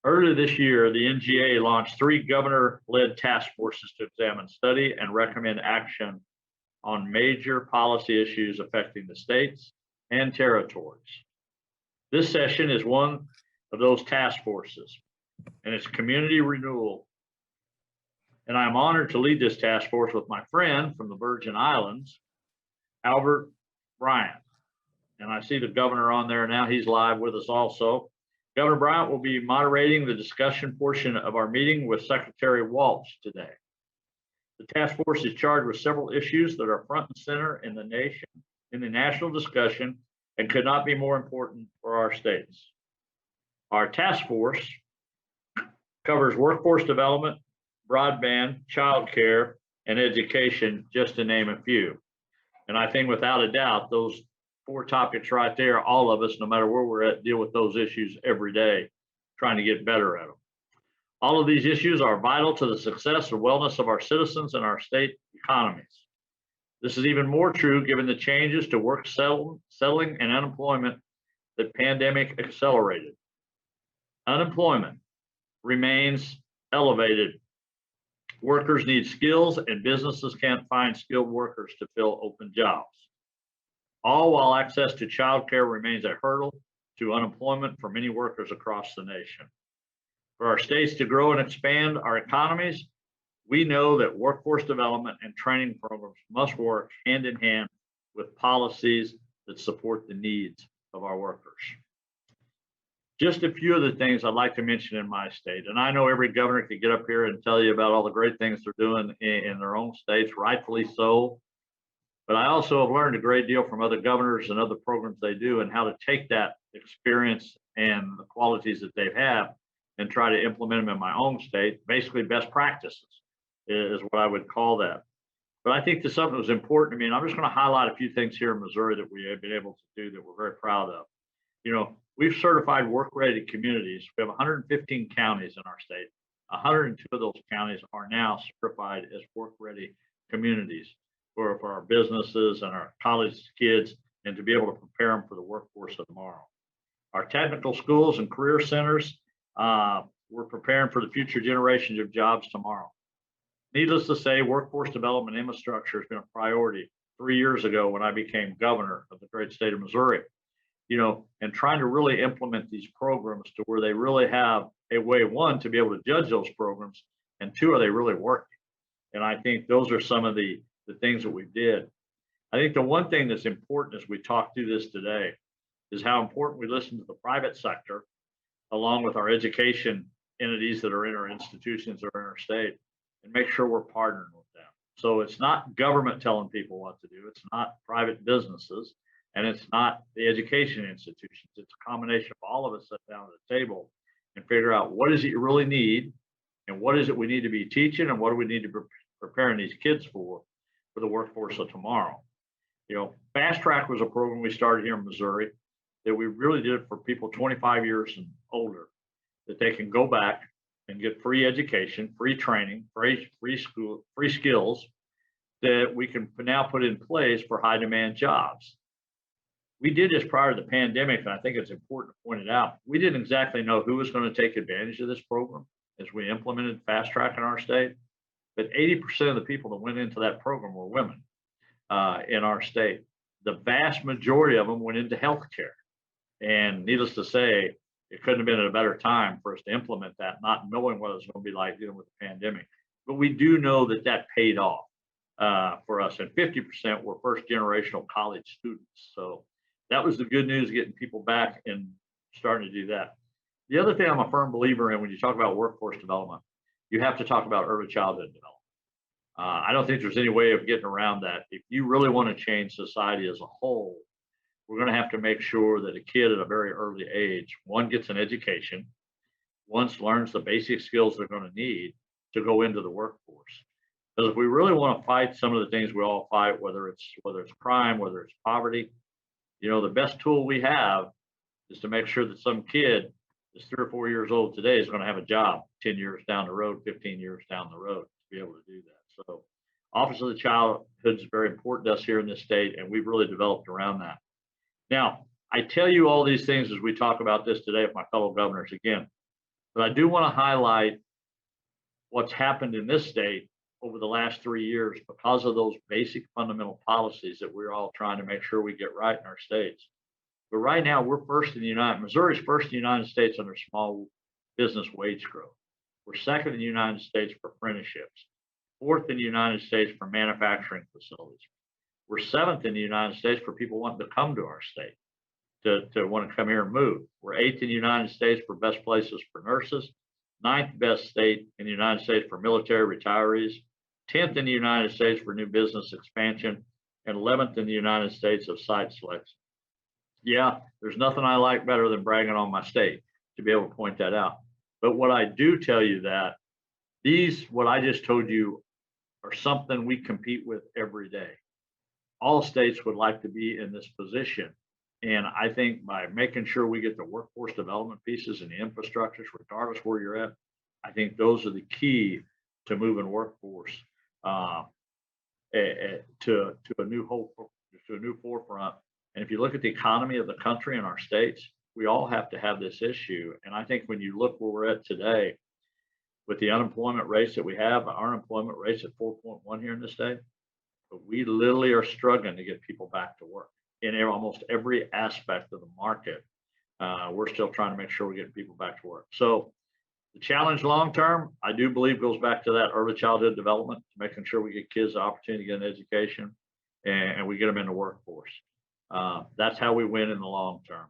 Earlier this year, the NGA launched 3 governor-led task forces to examine, study, and recommend action on major policy issues affecting the states and territories. This session is one of those task forces, and it's community renewal. And I'm honored to lead this task force with my friend from the Virgin Islands, Albert Bryant. And I see the governor on there now. He's live with us also. Governor Bryant will be moderating the discussion portion of our meeting with Secretary Walsh today. The task force is charged with several issues that are front and center in the national discussion and could not be more important for our states. Our task force covers workforce development, broadband, childcare, and education, just to name a few. And I think without a doubt, those 4 topics right there, all of us, no matter where we're at, deal with those issues every day, trying to get better at them. All of these issues are vital to the success and wellness of our citizens and our state economies. This is even more true given the changes to work settling and unemployment that pandemic accelerated. Unemployment remains elevated. Workers need skills and businesses can't find skilled workers to fill open jobs. All while access to childcare remains a hurdle to unemployment for many workers across the nation. For our states to grow and expand our economies, we know that workforce development and training programs must work hand in hand with policies that support the needs of our workers. Just a few of the things I'd like to mention in my state, and I know every governor could get up here and tell you about all the great things they're doing in their own states, rightfully so. But I also have learned a great deal from other governors and other programs they do and how to take that experience and the qualities that they have and try to implement them in my own state. Basically, best practices is what I would call that. But I think there's something that was important to me, and I'm just going to highlight a few things here in Missouri that we have been able to do that we're very proud of. You know, we've certified work-ready communities. We have 115 counties in our state. 102 of those counties are now certified as work-ready communities for our businesses and our college kids, and to be able to prepare them for the workforce of tomorrow. Our technical schools and career centers, we're preparing for the future generations of jobs tomorrow. Needless to say, workforce development infrastructure has been a priority 3 years ago when I became governor of the great state of Missouri. You know, and trying to really implement these programs to where they really have a way, one, to be able to judge those programs, and 2, are they really working? And I think those are some of the things that we did. I think the one thing that's important as we talk through this today is how important we listen to the private sector, along with our education entities that are in our institutions or in our state, and make sure we're partnering with them. So it's not government telling people what to do. It's not private businesses, and it's not the education institutions. It's a combination of all of us sit down at the table and figure out what is it you really need, and what is it we need to be teaching, and what do we need to be preparing these kids for the workforce of tomorrow. You know, Fast Track was a program we started here in Missouri that we really did for people 25 years and older, that they can go back and get free education, free training, free school, free skills that we can now put in place for high demand jobs. We did this prior to the pandemic, and I think it's important to point it out. We didn't exactly know who was going to take advantage of this program as we implemented Fast Track in our state. But 80% of the people that went into that program were women in our state. The vast majority of them went into healthcare. And needless to say, it couldn't have been at a better time for us to implement that, not knowing what it was going to be like dealing with the pandemic. But we do know that that paid off for us. And 50% were first generational college students. So that was the good news, getting people back and starting to do that. The other thing I'm a firm believer in when you talk about workforce development, you have to talk about early childhood development. I don't think there's any way of getting around that. If you really want to change society as a whole, we're going to have to make sure that a kid at a very early age, one, gets an education, once learns the basic skills they're going to need to go into the workforce. Because if we really want to fight some of the things we all fight, whether it's crime, whether it's poverty, you know, the best tool we have is to make sure that some kid that's 3 or 4 years old today is going to have a job 10 years down the road, 15 years down the road to be able to do that. So Office of the Childhood is very important to us here in this state, and we've really developed around that. Now, I tell you all these things as we talk about this today with my fellow governors. Again, But I do want to highlight what's happened in this state over the last 3 years because of those basic fundamental policies that we're all trying to make sure we get right in our states. But right now, we're first in the Missouri's first in the United States under small business wage growth. We're second in the United States for apprenticeships, fourth in the United States for manufacturing facilities. We're seventh in the United States for people wanting to come to our state, to want to come here and move. We're eighth in the United States for best places for nurses, ninth best state in the United States for military retirees, 10th in the United States for new business expansion, and 11th in the United States of site selection. Yeah, there's nothing I like better than bragging on my state, to be able to point that out. But what I do tell you that what I just told you are something we compete with every day. All states would like to be in this position. And I think by making sure we get the workforce development pieces and the infrastructures, regardless where you're at, I think those are the key to moving workforce to a new forefront. And if you look at the economy of the country and our states, we all have to have this issue. And I think when you look where we're at today, with the unemployment rates that we have, our unemployment rate's at 4.1 here in the state, but we literally are struggling to get people back to work in almost every aspect of the market. We're still trying to make sure we're getting people back to work. So the challenge long term, I do believe, goes back to that early childhood development, making sure we get kids the opportunity to get an education and we get them in the workforce. That's how we win in the long term.